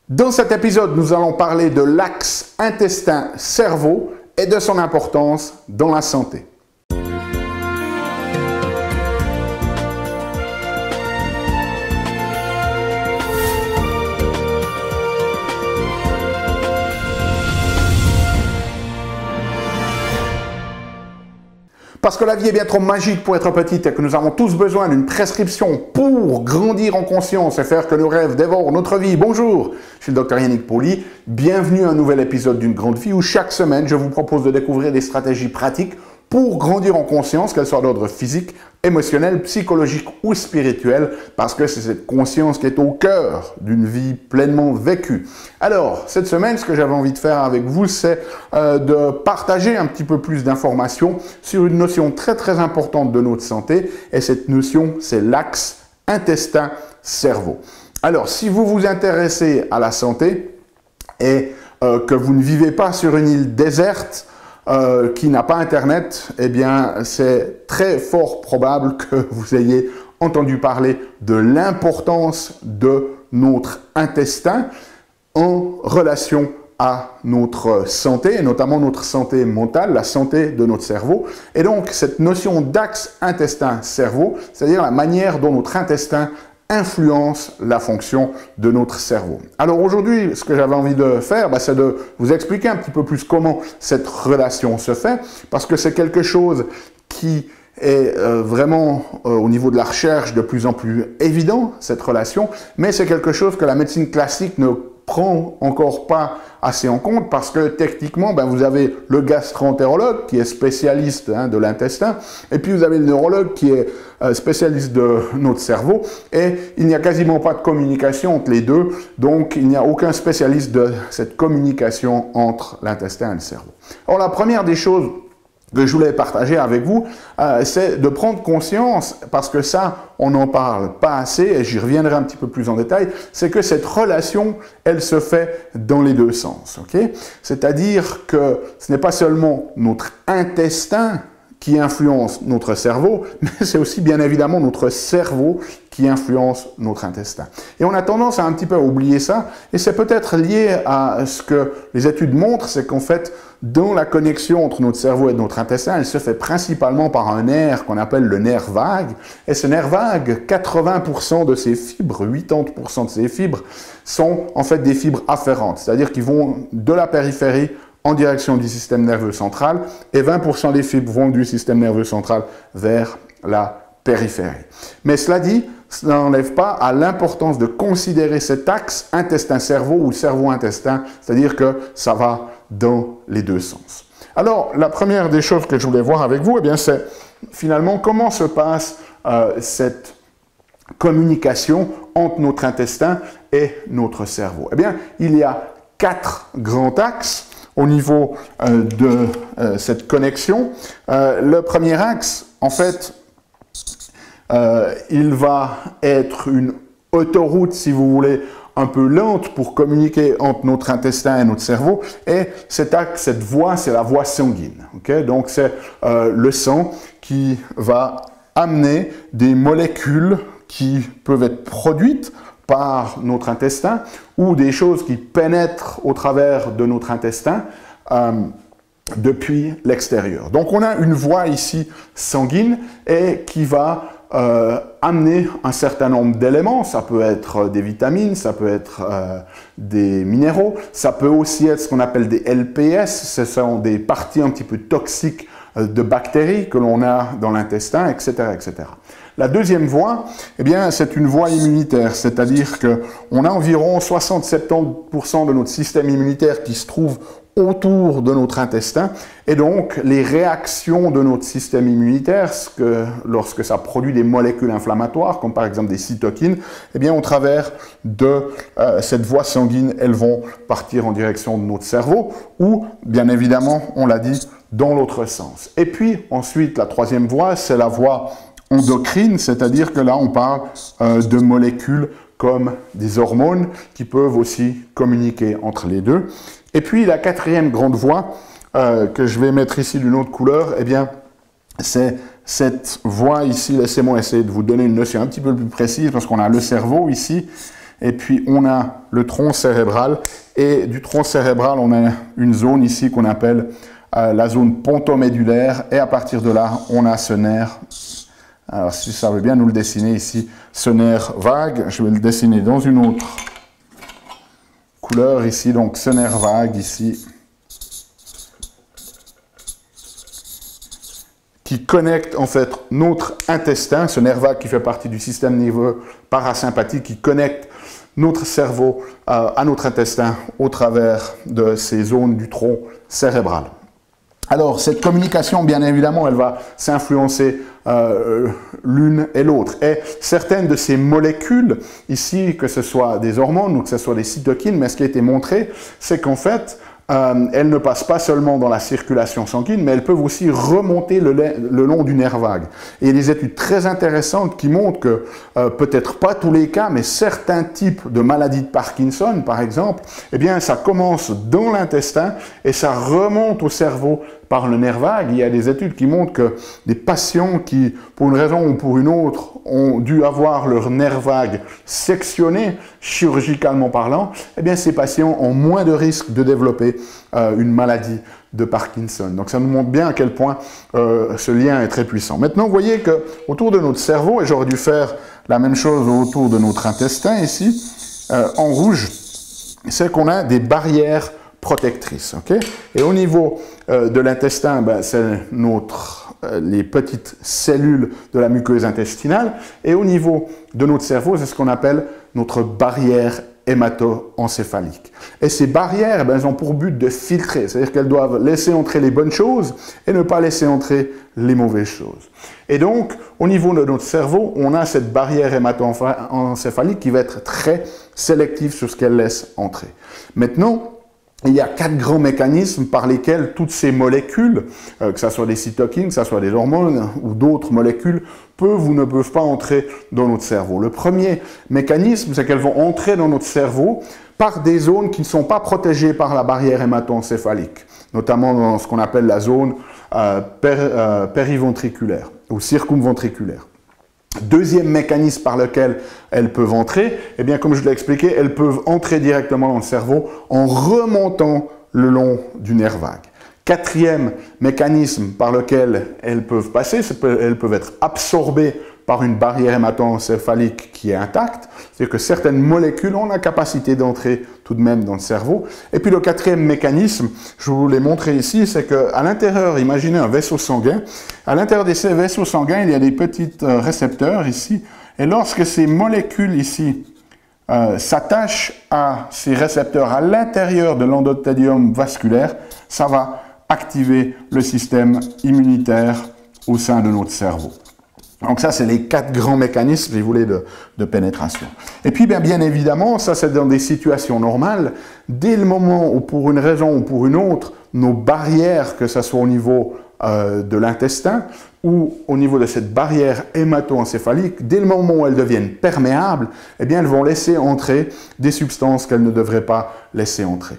Dans cet épisode, nous allons parler de l'axe intestin-cerveau et de son importance dans la santé. Parce que la vie est bien trop magique pour être petite et que nous avons tous besoin d'une prescription pour grandir en conscience et faire que nos rêves dévorent notre vie. Bonjour, je suis le Dr Yannick Pauly. Bienvenue à un nouvel épisode d'une grande vie où chaque semaine, je vous propose de découvrir des stratégies pratiques pour grandir en conscience, qu'elles soient d'ordre physique, émotionnel, psychologique ou spirituel, parce que c'est cette conscience qui est au cœur d'une vie pleinement vécue. Alors, cette semaine, ce que j'avais envie de faire avec vous, c'est de partager un petit peu plus d'informations sur une notion très importante de notre santé, et cette notion, c'est l'axe intestin-cerveau. Alors, si vous vous intéressez à la santé et que vous ne vivez pas sur une île déserte, qui n'a pas Internet, eh bien, c'est très fort probable que vous ayez entendu parler de l'importance de notre intestin en relation à notre santé, et notamment notre santé mentale, la santé de notre cerveau. Et donc, cette notion d'axe intestin-cerveau, c'est-à-dire la manière dont notre intestin influence la fonction de notre cerveau. Alors aujourd'hui, ce que j'avais envie de faire, c'est de vous expliquer un petit peu plus comment cette relation se fait, parce que c'est quelque chose qui est vraiment au niveau de la recherche de plus en plus évident, cette relation, mais c'est quelque chose que la médecine classique ne prend encore pas assez en compte parce que techniquement, vous avez le gastro-entérologue qui est spécialiste de l'intestin et puis vous avez le neurologue qui est spécialiste de notre cerveau et il n'y a quasiment pas de communication entre les deux, donc il n'y a aucun spécialiste de cette communication entre l'intestin et le cerveau. Alors la première des choses que je voulais partager avec vous, c'est de prendre conscience, parce que ça, on n'en parle pas assez, et j'y reviendrai un petit peu plus en détail, c'est que cette relation, elle se fait dans les deux sens. Okay? C'est-à-dire que ce n'est pas seulement notre intestin qui influence notre cerveau, mais c'est aussi bien évidemment notre cerveau qui influence notre intestin. Et on a tendance à un petit peu oublier ça, et c'est peut-être lié à ce que les études montrent, c'est qu'en fait, dans la connexion entre notre cerveau et notre intestin, elle se fait principalement par un nerf qu'on appelle le nerf vague. Et ce nerf vague, 80% de ses fibres, 80% de ses fibres, sont en fait des fibres afférentes, c'est-à-dire qu'ils vont de la périphérie en direction du système nerveux central, et 20% des fibres vont du système nerveux central vers la périphérie. Mais cela dit, cela n'enlève pas à l'importance de considérer cet axe intestin-cerveau ou cerveau-intestin, c'est-à-dire que ça va dans les deux sens. Alors, la première des choses que je voulais voir avec vous, c'est finalement comment se passe cette communication entre notre intestin et notre cerveau. Il y a 4 grands axes au niveau de cette connexion. Le premier axe, en fait, il va être une autoroute, si vous voulez, un peu lente pour communiquer entre notre intestin et notre cerveau. Et cet axe, cette voie, c'est la voie sanguine. Okay? Donc, c'est le sang qui va amener des molécules qui peuvent être produites par notre intestin ou des choses qui pénètrent au travers de notre intestin depuis l'extérieur. Donc on a une voie ici sanguine et qui va amener un certain nombre d'éléments. Ça peut être des vitamines, ça peut être des minéraux, ça peut aussi être ce qu'on appelle des LPS, ce sont des parties un petit peu toxiques de bactéries que l'on a dans l'intestin, etc., etc. La deuxième voie, c'est une voie immunitaire, c'est-à-dire qu'on a environ 60-70% de notre système immunitaire qui se trouve autour de notre intestin, et donc les réactions de notre système immunitaire, lorsque ça produit des molécules inflammatoires, comme par exemple des cytokines, au travers de cette voie sanguine, elles vont partir en direction de notre cerveau, ou bien évidemment, on l'a dit, dans l'autre sens. Et puis ensuite, la troisième voie, c'est la voie endocrine, c'est-à-dire que là, on parle de molécules comme des hormones qui peuvent aussi communiquer entre les deux. Et puis, la quatrième grande voie, que je vais mettre ici d'une autre couleur, c'est cette voie ici. Laissez-moi essayer de vous donner une notion un petit peu plus précise, parce qu'on a le cerveau ici, et puis on a le tronc cérébral, et du tronc cérébral, on a une zone ici qu'on appelle la zone pontomédulaire, et à partir de là, on a ce nerf. Alors, si ça veut bien nous le dessiner ici, ce nerf vague, je vais le dessiner dans une autre couleur ici, donc ce nerf vague ici, qui connecte en fait notre intestin, ce nerf vague qui fait partie du système nerveux parasympathique, qui connecte notre cerveau à notre intestin au travers de ces zones du tronc cérébral. Alors, cette communication, bien évidemment, elle va s'influencer l'une et l'autre. Et certaines de ces molécules, ici, que ce soit des hormones ou que ce soit des cytokines, mais ce qui a été montré, c'est qu'en fait, elles ne passent pas seulement dans la circulation sanguine, mais elles peuvent aussi remonter le long du nerf vague. Et il y a des études très intéressantes qui montrent que, peut-être pas tous les cas, mais certains types de maladies de Parkinson, par exemple, eh bien, ça commence dans l'intestin et ça remonte au cerveau par le nerf vague. Il y a des études qui montrent que des patients qui, pour une raison ou pour une autre, ont dû avoir leur nerf vague sectionné, chirurgicalement parlant, eh bien, ces patients ont moins de risques de développer une maladie de Parkinson. Donc, ça nous montre bien à quel point ce lien est très puissant. Maintenant, vous voyez qu'autour de notre cerveau, et j'aurais dû faire la même chose autour de notre intestin ici, en rouge, c'est qu'on a des barrières protectrices. Okay? Et au niveau de l'intestin, ben, c'est les petites cellules de la muqueuse intestinale. Et au niveau de notre cerveau, c'est ce qu'on appelle notre barrière hémato-encéphalique. Et ces barrières, ben, elles ont pour but de filtrer, c'est-à-dire qu'elles doivent laisser entrer les bonnes choses et ne pas laisser entrer les mauvaises choses. Et donc, au niveau de notre cerveau, on a cette barrière hémato-encéphalique qui va être très sélective sur ce qu'elle laisse entrer. Maintenant, il y a 4 grands mécanismes par lesquels toutes ces molécules, que ce soit des cytokines, que ce soit des hormones ou d'autres molécules, peuvent ou ne peuvent pas entrer dans notre cerveau. Le premier mécanisme, c'est qu'elles vont entrer dans notre cerveau par des zones qui ne sont pas protégées par la barrière hémato-encéphalique, notamment dans ce qu'on appelle la zone périventriculaire ou circumventriculaire. Deuxième mécanisme par lequel elles peuvent entrer, eh bien, comme je l'ai expliqué, elles peuvent entrer directement dans le cerveau en remontant le long du nerf vague. Quatrième mécanisme par lequel elles peuvent passer, elles peuvent être absorbées par une barrière hémato-encéphalique qui est intacte, c'est-à-dire que certaines molécules ont la capacité d'entrer tout de même dans le cerveau. Et puis le quatrième mécanisme, je vous l'ai montré ici, c'est qu'à l'intérieur, imaginez un vaisseau sanguin, à l'intérieur de ces vaisseaux sanguins, il y a des petits récepteurs ici, et lorsque ces molécules ici s'attachent à ces récepteurs à l'intérieur de l'endothélium vasculaire, ça va activer le système immunitaire au sein de notre cerveau. Donc ça, c'est les 4 grands mécanismes, si vous voulez, de pénétration. Et puis, bien évidemment, ça c'est dans des situations normales. Dès le moment où, pour une raison ou pour une autre, nos barrières, que ce soit au niveau de l'intestin ou au niveau de cette barrière hémato-encéphalique, dès le moment où elles deviennent perméables, eh bien, elles vont laisser entrer des substances qu'elles ne devraient pas laisser entrer.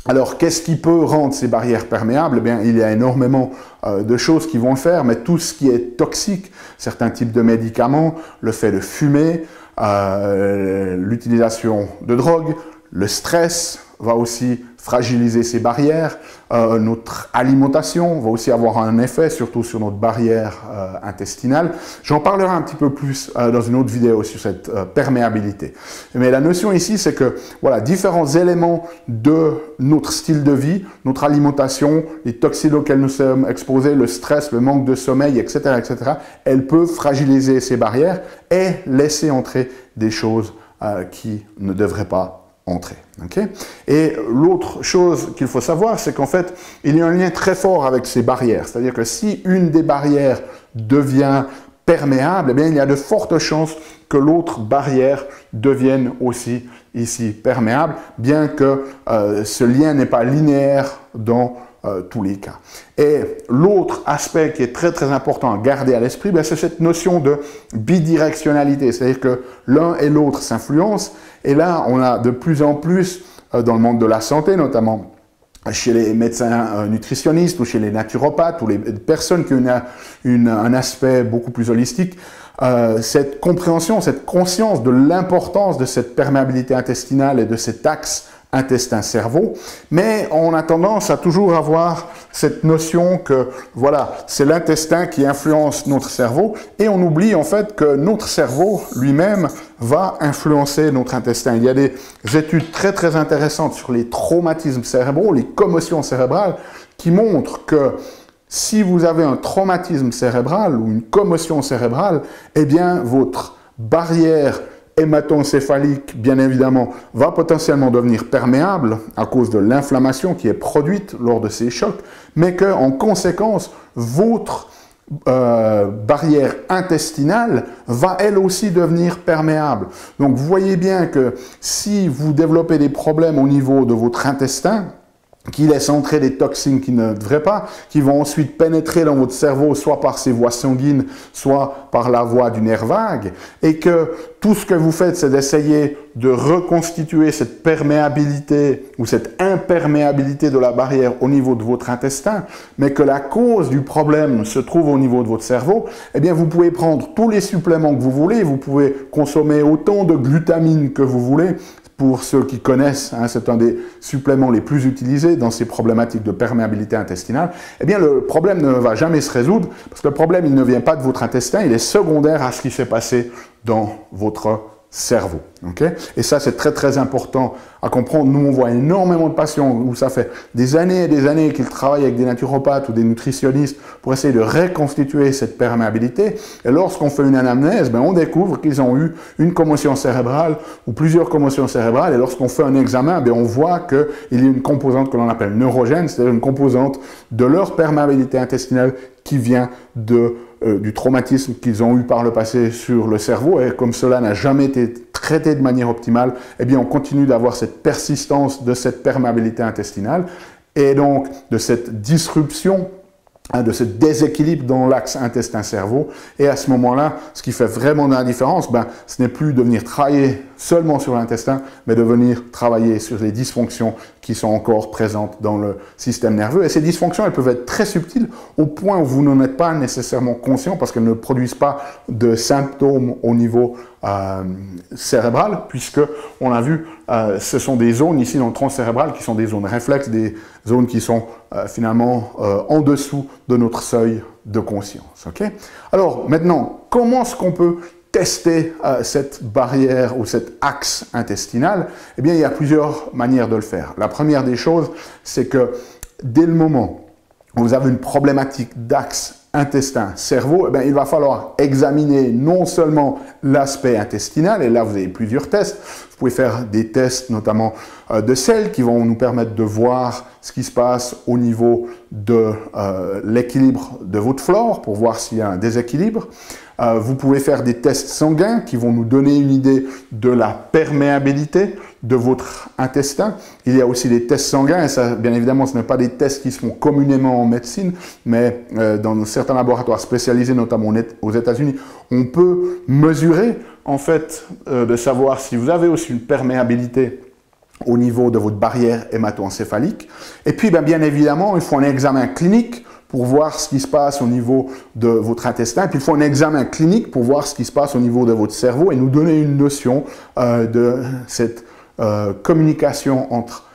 Alors, qu'est-ce qui peut rendre ces barrières perméables? Eh bien, il y a énormément de choses qui vont le faire, mais tout ce qui est toxique, certains types de médicaments, le fait de fumer, l'utilisation de drogue, le stress va aussi fragiliser ces barrières, notre alimentation va aussi avoir un effet, surtout sur notre barrière intestinale. J'en parlerai un petit peu plus dans une autre vidéo sur cette perméabilité. Mais la notion ici, c'est que voilà, différents éléments de notre style de vie, notre alimentation, les toxines auxquels nous sommes exposés, le stress, le manque de sommeil, etc., elles peuvent fragiliser ces barrières et laisser entrer des choses qui ne devraient pas entrer. Okay? Et l'autre chose qu'il faut savoir, c'est qu'en fait, il y a un lien très fort avec ces barrières. C'est-à-dire que si une des barrières devient perméable, eh bien, il y a de fortes chances que l'autre barrière devienne aussi ici perméable, bien que ce lien n'est pas linéaire dans tous les cas. Et l'autre aspect qui est très très important à garder à l'esprit, c'est cette notion de bidirectionnalité, c'est-à-dire que l'un et l'autre s'influencent, et là on a de plus en plus dans le monde de la santé notamment, chez les médecins nutritionnistes ou chez les naturopathes ou les personnes qui ont un aspect beaucoup plus holistique, cette compréhension, cette conscience de l'importance de cette perméabilité intestinale et de cet axe intestin-cerveau, mais on a tendance à toujours avoir cette notion que, voilà, c'est l'intestin qui influence notre cerveau, et on oublie en fait que notre cerveau lui-même va influencer notre intestin. Il y a des études très très intéressantes sur les traumatismes cérébraux, les commotions cérébrales, qui montrent que si vous avez un traumatisme cérébral ou une commotion cérébrale, eh bien votre barrière hémato-encéphalique, bien évidemment, va potentiellement devenir perméable à cause de l'inflammation qui est produite lors de ces chocs, mais qu'en conséquence, votre barrière intestinale va elle aussi devenir perméable. Donc vous voyez bien que si vous développez des problèmes au niveau de votre intestin, qui laisse entrer des toxines qui ne devraient pas, qui vont ensuite pénétrer dans votre cerveau, soit par ces voies sanguines, soit par la voie du nerf vague, et que tout ce que vous faites, c'est d'essayer de reconstituer cette perméabilité ou cette imperméabilité de la barrière au niveau de votre intestin, mais que la cause du problème se trouve au niveau de votre cerveau, eh bien vous pouvez prendre tous les suppléments que vous voulez, vous pouvez consommer autant de glutamine que vous voulez. Pour ceux qui connaissent, hein, c'est un des suppléments les plus utilisés dans ces problématiques de perméabilité intestinale. Eh bien, le problème ne va jamais se résoudre parce que le problème, il ne vient pas de votre intestin, il est secondaire à ce qui s'est passé dans votre cerveau. Okay? Et ça, c'est très très important à comprendre. Nous, on voit énormément de patients où ça fait des années et des années qu'ils travaillent avec des naturopathes ou des nutritionnistes pour essayer de reconstituer cette perméabilité. Et lorsqu'on fait une anamnèse, ben, on découvre qu'ils ont eu une commotion cérébrale ou plusieurs commotions cérébrales. Et lorsqu'on fait un examen, ben, on voit qu'il y a une composante que l'on appelle neurogène, c'est-à-dire une composante de leur perméabilité intestinale qui vient du traumatisme qu'ils ont eu par le passé sur le cerveau, et comme cela n'a jamais été traité de manière optimale, eh bien on continue d'avoir cette persistance de cette perméabilité intestinale et donc de cette disruption, de ce déséquilibre dans l'axe intestin-cerveau. Et à ce moment-là, ce qui fait vraiment la différence, ben, ce n'est plus de venir travailler seulement sur l'intestin, mais de venir travailler sur les dysfonctions qui sont encore présentes dans le système nerveux. Et ces dysfonctions, elles peuvent être très subtiles au point où vous n'en êtes pas nécessairement conscient parce qu'elles ne produisent pas de symptômes au niveau cérébral, puisque on a vu, ce sont des zones ici dans le tronc cérébral qui sont des zones réflexes, des zones qui sont finalement en dessous de notre seuil de conscience. Okay? Alors maintenant, comment est-ce qu'on peut tester cette barrière ou cet axe intestinal? Eh bien, il y a plusieurs manières de le faire. La première des choses, c'est que dès le moment où vous avez une problématique d'axe intestin-cerveau, eh bien, il va falloir examiner non seulement l'aspect intestinal, et là vous avez plusieurs tests. Vous pouvez faire des tests notamment de sel qui vont nous permettre de voir ce qui se passe au niveau de l'équilibre de votre flore pour voir s'il y a un déséquilibre. Vous pouvez faire des tests sanguins qui vont nous donner une idée de la perméabilité de votre intestin. Il y a aussi des tests sanguins, et ça, bien évidemment, ce ne sont pas des tests qui se font communément en médecine, mais dans certains laboratoires spécialisés, notamment aux États-Unis, on peut mesurer, en fait, de savoir si vous avez aussi une perméabilité au niveau de votre barrière hémato-encéphalique. Et puis, bien évidemment, il faut un examen clinique pour voir ce qui se passe au niveau de votre intestin. Puis il faut un examen clinique pour voir ce qui se passe au niveau de votre cerveau et nous donner une notion de cette communication entre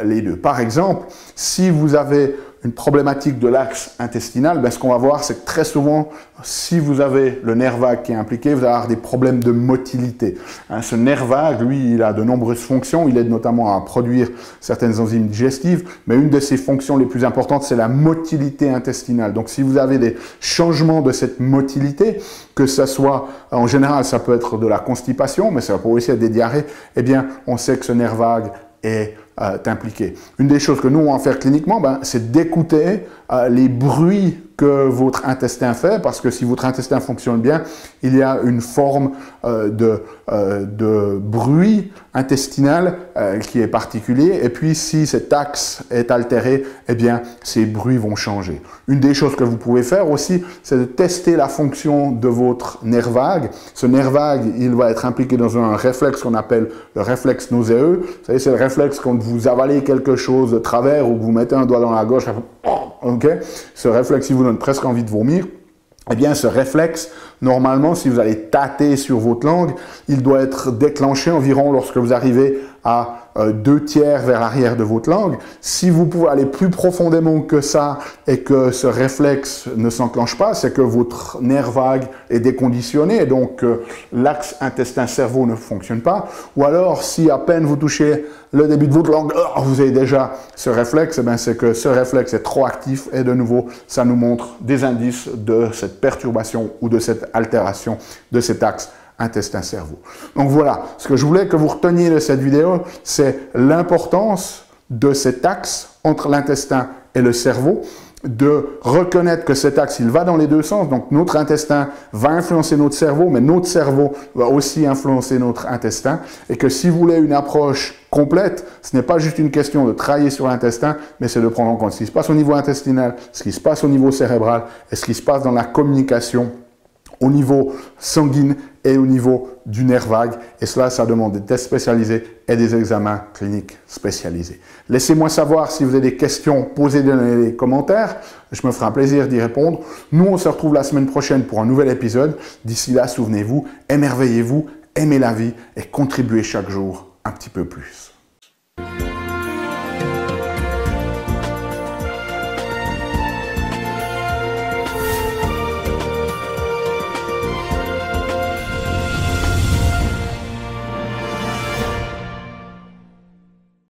les deux. Par exemple, si vous avez une problématique de l'axe intestinal, ben, ce qu'on va voir, c'est que très souvent, si vous avez le nerf vague qui est impliqué, vous allez avoir des problèmes de motilité. Hein, ce nerf vague, lui, il a de nombreuses fonctions. Il aide notamment à produire certaines enzymes digestives, mais une de ses fonctions les plus importantes, c'est la motilité intestinale. Donc, si vous avez des changements de cette motilité, que ce soit, en général, ça peut être de la constipation, mais ça peut aussi être des diarrhées, eh bien, on sait que ce nerf vague est impliqué. Une des choses que nous, on va faire cliniquement, ben, c'est d'écouter les bruits que votre intestin fait, parce que si votre intestin fonctionne bien, il y a une forme de bruit intestinal qui est particulier, et puis si cet axe est altéré, eh bien, ces bruits vont changer. Une des choses que vous pouvez faire aussi, c'est de tester la fonction de votre nerf vague. Ce nerf vague, il va être impliqué dans un réflexe qu'on appelle le réflexe nauséeux. Vous savez, c'est le réflexe quand vous avalez quelque chose de travers ou que vous mettez un doigt dans la gauche, okay? Ce réflexe, il vous donne presque envie de vomir. eh bien, ce réflexe, normalement, si vous allez tâter sur votre langue, il doit être déclenché environ lorsque vous arrivez à 2/3 vers l'arrière de votre langue. Si vous pouvez aller plus profondément que ça et que ce réflexe ne s'enclenche pas, c'est que votre nerf vague est déconditionné et donc l'axe intestin-cerveau ne fonctionne pas. Ou alors, si à peine vous touchez le début de votre langue, vous avez déjà ce réflexe, eh bien, c'est que ce réflexe est trop actif et de nouveau, ça nous montre des indices de cette perturbation ou de cette altération de cet axe intestin-cerveau. Donc voilà, ce que je voulais que vous reteniez de cette vidéo, c'est l'importance de cet axe entre l'intestin et le cerveau, de reconnaître que cet axe, il va dans les deux sens. Donc notre intestin va influencer notre cerveau, mais notre cerveau va aussi influencer notre intestin. Et que si vous voulez une approche complète, ce n'est pas juste une question de travailler sur l'intestin, mais c'est de prendre en compte ce qui se passe au niveau intestinal, ce qui se passe au niveau cérébral et ce qui se passe dans la communication au niveau sanguin et au niveau du nerf vague. Et cela, ça demande des tests spécialisés et des examens cliniques spécialisés. Laissez-moi savoir si vous avez des questions, posez-les dans les commentaires. Je me ferai un plaisir d'y répondre. Nous, on se retrouve la semaine prochaine pour un nouvel épisode. D'ici là, souvenez-vous, émerveillez-vous, aimez la vie et contribuez chaque jour un petit peu plus.